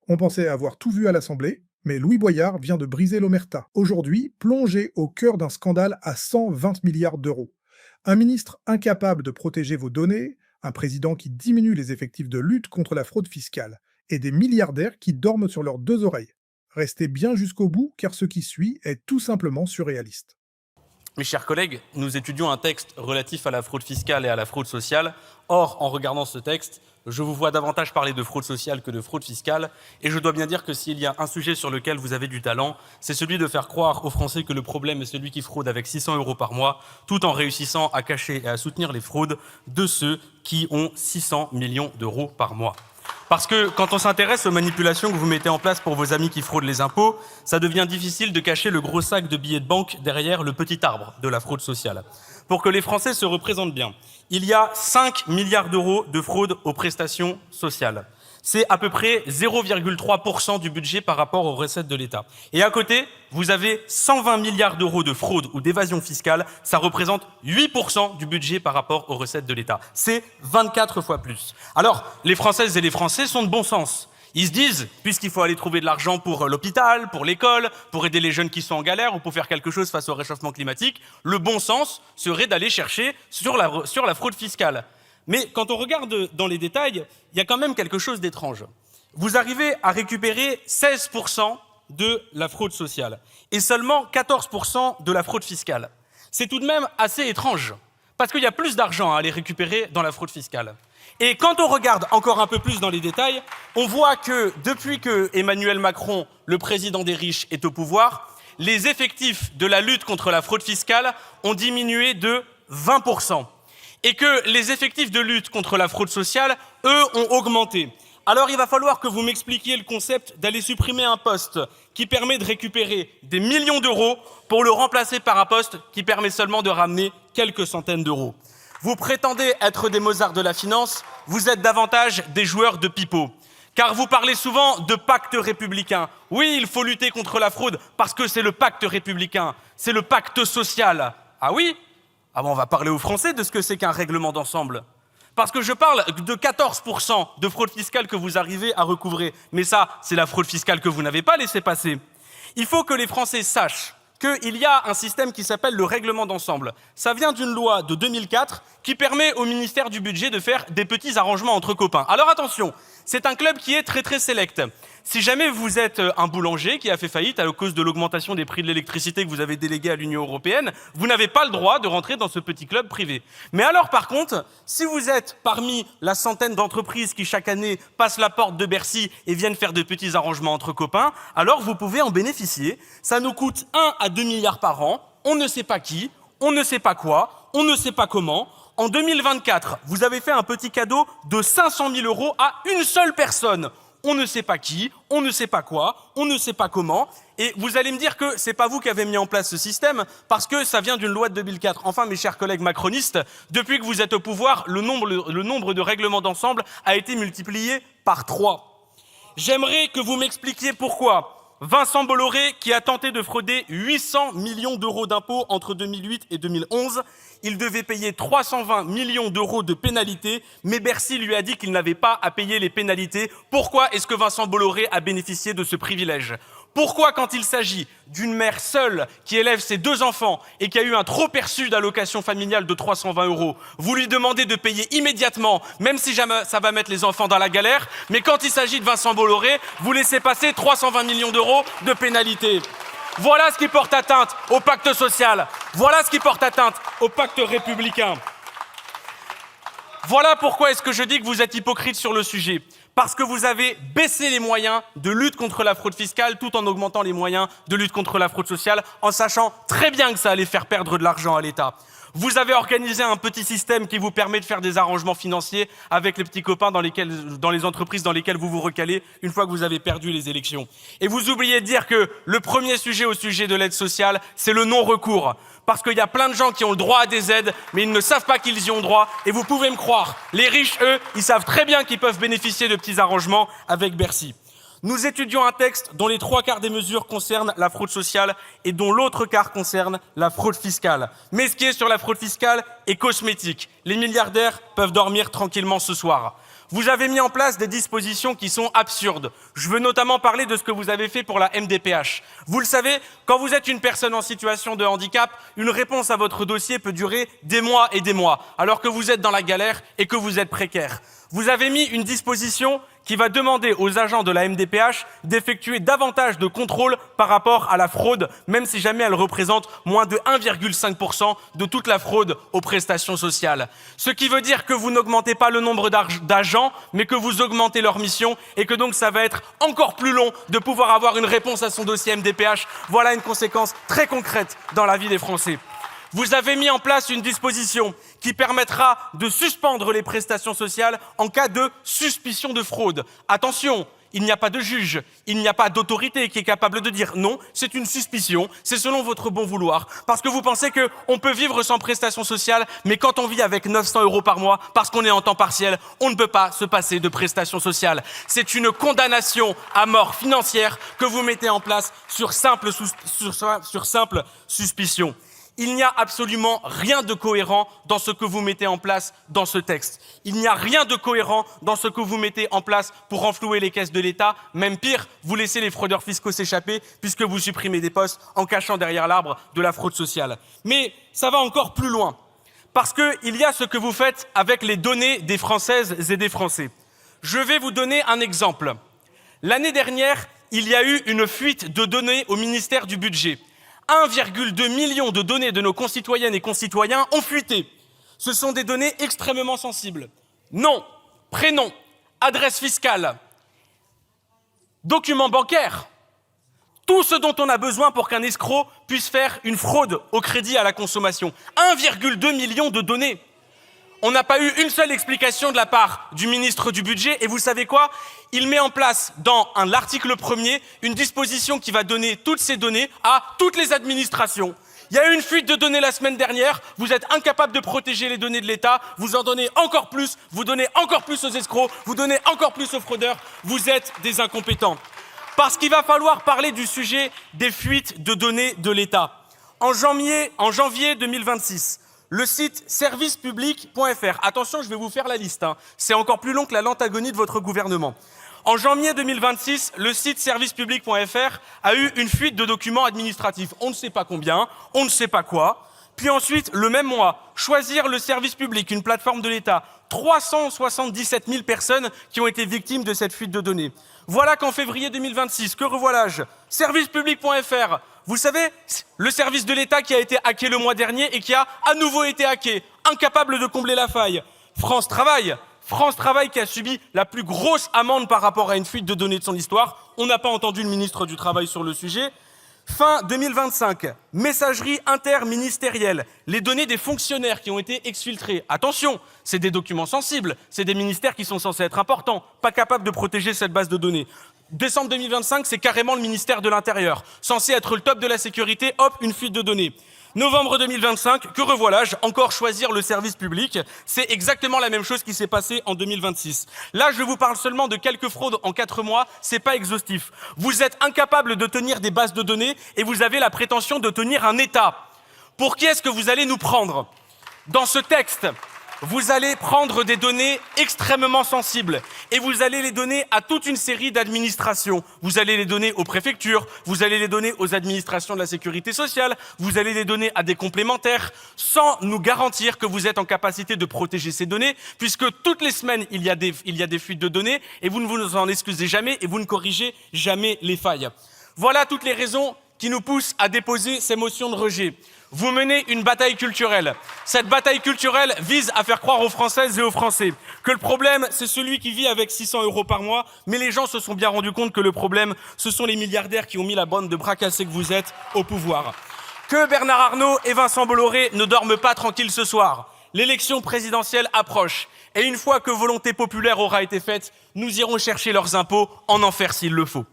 On pensait avoir tout vu à l'Assemblée, mais Louis Boyard vient de briser l'omerta. Aujourd'hui, plongé au cœur d'un scandale à 120 milliards d'euros. Un ministre incapable de protéger vos données, un président qui diminue les effectifs de lutte contre la fraude fiscale, et des milliardaires qui dorment sur leurs deux oreilles. Restez bien jusqu'au bout, car ce qui suit est tout simplement surréaliste. Mes chers collègues, nous étudions un texte relatif à la fraude fiscale et à la fraude sociale. Or, en regardant ce texte, je vous vois davantage parler de fraude sociale que de fraude fiscale. Et je dois bien dire que s'il y a un sujet sur lequel vous avez du talent, c'est celui de faire croire aux Français que le problème est celui qui fraude avec 600 € par mois, tout en réussissant à cacher et à soutenir les fraudes de ceux qui ont 600 millions d'euros par mois. Parce que quand on s'intéresse aux manipulations que vous mettez en place pour vos amis qui fraudent les impôts, ça devient difficile de cacher le gros sac de billets de banque derrière le petit arbre de la fraude sociale. Pour que les Français se représentent bien, il y a 5 milliards d'euros de fraude aux prestations sociales. C'est à peu près 0,3% du budget par rapport aux recettes de l'État. Et à côté, vous avez 120 milliards d'euros de fraude ou d'évasion fiscale. Ça représente 8% du budget par rapport aux recettes de l'État. C'est 24 fois plus. Alors, les Françaises et les Français sont de bon sens. Ils se disent, puisqu'il faut aller trouver de l'argent pour l'hôpital, pour l'école, pour aider les jeunes qui sont en galère ou pour faire quelque chose face au réchauffement climatique, le bon sens serait d'aller chercher sur la fraude fiscale. Mais quand on regarde dans les détails, il y a quand même quelque chose d'étrange. Vous arrivez à récupérer 16% de la fraude sociale et seulement 14% de la fraude fiscale. C'est tout de même assez étrange, parce qu'il y a plus d'argent à aller récupérer dans la fraude fiscale. Et quand on regarde encore un peu plus dans les détails, on voit que depuis que Emmanuel Macron, le président des riches, est au pouvoir, les effectifs de la lutte contre la fraude fiscale ont diminué de 20%. Et que les effectifs de lutte contre la fraude sociale, eux, ont augmenté. Alors il va falloir que vous m'expliquiez le concept d'aller supprimer un poste qui permet de récupérer des millions d'euros pour le remplacer par un poste qui permet seulement de ramener quelques centaines d'euros. Vous prétendez être des Mozart de la finance, vous êtes davantage des joueurs de pipeau. Car vous parlez souvent de pacte républicain. Oui, il faut lutter contre la fraude parce que c'est le pacte républicain, c'est le pacte social. Ah oui ? Ah bon, on va parler aux Français de ce que c'est qu'un règlement d'ensemble. Parce que je parle de 14% de fraude fiscale que vous arrivez à recouvrer. Mais ça, c'est la fraude fiscale que vous n'avez pas laissé passer. Il faut que les Français sachent qu'il y a un système qui s'appelle le règlement d'ensemble. Ça vient d'une loi de 2004 qui permet au ministère du Budget de faire des petits arrangements entre copains. Alors attention, c'est un club qui est très très sélect. Si jamais vous êtes un boulanger qui a fait faillite à cause de l'augmentation des prix de l'électricité que vous avez délégué à l'Union européenne, vous n'avez pas le droit de rentrer dans ce petit club privé. Mais alors par contre, si vous êtes parmi la centaine d'entreprises qui chaque année passent la porte de Bercy et viennent faire de petits arrangements entre copains, alors vous pouvez en bénéficier. Ça nous coûte 1 à 2 milliards par an, on ne sait pas qui, on ne sait pas quoi, on ne sait pas comment. En 2024, vous avez fait un petit cadeau de 500 000 € à une seule personne. On ne sait pas qui, on ne sait pas quoi, on ne sait pas comment. Et vous allez me dire que c'est pas vous qui avez mis en place ce système parce que ça vient d'une loi de 2004. Enfin, mes chers collègues macronistes, depuis que vous êtes au pouvoir, le nombre de règlements d'ensemble a été multiplié par 3. J'aimerais que vous m'expliquiez pourquoi Vincent Bolloré, qui a tenté de frauder 800 millions d'euros d'impôts entre 2008 et 2011, il devait payer 320 millions d'euros de pénalités, mais Bercy lui a dit qu'il n'avait pas à payer les pénalités. Pourquoi est-ce que Vincent Bolloré a bénéficié de ce privilège ? Pourquoi, quand il s'agit d'une mère seule qui élève ses 2 enfants et qui a eu un trop perçu d'allocation familiale de 320 €, vous lui demandez de payer immédiatement, même si jamais ça va mettre les enfants dans la galère, mais quand il s'agit de Vincent Bolloré, vous laissez passer 320 millions d'euros de pénalités. Voilà ce qui porte atteinte au pacte social. Voilà ce qui porte atteinte au pacte républicain. Voilà pourquoi est-ce que je dis que vous êtes hypocrite sur le sujet. Parce que vous avez baissé les moyens de lutte contre la fraude fiscale tout en augmentant les moyens de lutte contre la fraude sociale en sachant très bien que ça allait faire perdre de l'argent à l'État. Vous avez organisé un petit système qui vous permet de faire des arrangements financiers avec les petits copains dans les entreprises dans lesquelles vous vous recalez une fois que vous avez perdu les élections. Et vous oubliez de dire que le premier sujet au sujet de l'aide sociale, c'est le non-recours. Parce qu'il y a plein de gens qui ont le droit à des aides, mais ils ne savent pas qu'ils y ont droit. Et vous pouvez me croire, les riches, eux, ils savent très bien qu'ils peuvent bénéficier de petits arrangements avec Bercy. Nous étudions un texte dont les 3/4 des mesures concernent la fraude sociale et dont l'autre quart concerne la fraude fiscale. Mais ce qui est sur la fraude fiscale est cosmétique. Les milliardaires peuvent dormir tranquillement ce soir. Vous avez mis en place des dispositions qui sont absurdes. Je veux notamment parler de ce que vous avez fait pour la MDPH. Vous le savez, quand vous êtes une personne en situation de handicap, une réponse à votre dossier peut durer des mois et des mois, alors que vous êtes dans la galère et que vous êtes précaire. Vous avez mis une disposition qui va demander aux agents de la MDPH d'effectuer davantage de contrôles par rapport à la fraude, même si jamais elle représente moins de 1,5% de toute la fraude aux prestations sociales. Ce qui veut dire que vous n'augmentez pas le nombre d'agents, mais que vous augmentez leur mission et que donc ça va être encore plus long de pouvoir avoir une réponse à son dossier MDPH. Voilà une conséquence très concrète dans la vie des Français. Vous avez mis en place une disposition qui permettra de suspendre les prestations sociales en cas de suspicion de fraude. Attention, il n'y a pas de juge, il n'y a pas d'autorité qui est capable de dire non, c'est une suspicion, c'est selon votre bon vouloir. Parce que vous pensez qu'on peut vivre sans prestations sociales, mais quand on vit avec 900 € par mois, parce qu'on est en temps partiel, on ne peut pas se passer de prestations sociales. C'est une condamnation à mort financière que vous mettez en place sur simple suspicion. Il n'y a absolument rien de cohérent dans ce que vous mettez en place dans ce texte. Il n'y a rien de cohérent dans ce que vous mettez en place pour renflouer les caisses de l'État. Même pire, vous laissez les fraudeurs fiscaux s'échapper puisque vous supprimez des postes en cachant derrière l'arbre de la fraude sociale. Mais ça va encore plus loin, parce qu'il y a ce que vous faites avec les données des Françaises et des Français. Je vais vous donner un exemple. L'année dernière, il y a eu une fuite de données au ministère du Budget. 1,2 million de données de nos concitoyennes et concitoyens ont fuité. Ce sont des données extrêmement sensibles. Nom, prénom, adresse fiscale, documents bancaires, tout ce dont on a besoin pour qu'un escroc puisse faire une fraude au crédit à la consommation. 1,2 million de données. On n'a pas eu une seule explication de la part du ministre du Budget. Et vous savez quoi? Il met en place dans l'article 1er une disposition qui va donner toutes ces données à toutes les administrations. Il y a eu une fuite de données la semaine dernière. Vous êtes incapable de protéger les données de l'État. Vous en donnez encore plus. Vous donnez encore plus aux escrocs. Vous donnez encore plus aux fraudeurs. Vous êtes des incompétents. Parce qu'il va falloir parler du sujet des fuites de données de l'État. En janvier 2026, le site servicepublic.fr. Attention, je vais vous faire la liste. C'est encore plus long que la lente agonie de votre gouvernement. En janvier 2026, le site servicepublic.fr a eu une fuite de documents administratifs. On ne sait pas combien, on ne sait pas quoi. Puis ensuite, le même mois, Choisir le service public, une plateforme de l'État. 377 000 personnes qui ont été victimes de cette fuite de données. Voilà qu'en février 2026, que revoilà-je? Servicepublic.fr. Vous savez, le service de l'État qui a été hacké le mois dernier et qui a à nouveau été hacké, incapable de combler la faille. France Travail qui a subi la plus grosse amende par rapport à une fuite de données de son histoire. On n'a pas entendu le ministre du Travail sur le sujet. Fin 2025, messagerie interministérielle, les données des fonctionnaires qui ont été exfiltrées. Attention, c'est des documents sensibles, c'est des ministères qui sont censés être importants, pas capables de protéger cette base de données. Décembre 2025, c'est carrément le ministère de l'Intérieur, censé être le top de la sécurité, hop, une fuite de données. Novembre 2025, que revoilà-je? Encore choisir le service public. C'est exactement la même chose qui s'est passée en 2026. Là, je vous parle seulement de quelques fraudes en 4 mois, c'est pas exhaustif. Vous êtes incapable de tenir des bases de données et vous avez la prétention de tenir un État. Pour qui est-ce que vous allez nous prendre? Dans ce texte, vous allez prendre des données extrêmement sensibles et vous allez les donner à toute une série d'administrations. Vous allez les donner aux préfectures, vous allez les donner aux administrations de la sécurité sociale, vous allez les donner à des complémentaires sans nous garantir que vous êtes en capacité de protéger ces données puisque toutes les semaines, il y a des fuites de données et vous ne vous en excusez jamais et vous ne corrigez jamais les failles. Voilà toutes les raisons qui nous poussent à déposer ces motions de rejet. Vous menez une bataille culturelle. Cette bataille culturelle vise à faire croire aux Françaises et aux Français que le problème, c'est celui qui vit avec 600 € par mois, mais les gens se sont bien rendus compte que le problème, ce sont les milliardaires qui ont mis la bande de bras cassés que vous êtes au pouvoir. Que Bernard Arnault et Vincent Bolloré ne dorment pas tranquilles ce soir. L'élection présidentielle approche. Et une fois que volonté populaire aura été faite, nous irons chercher leurs impôts en enfer s'il le faut.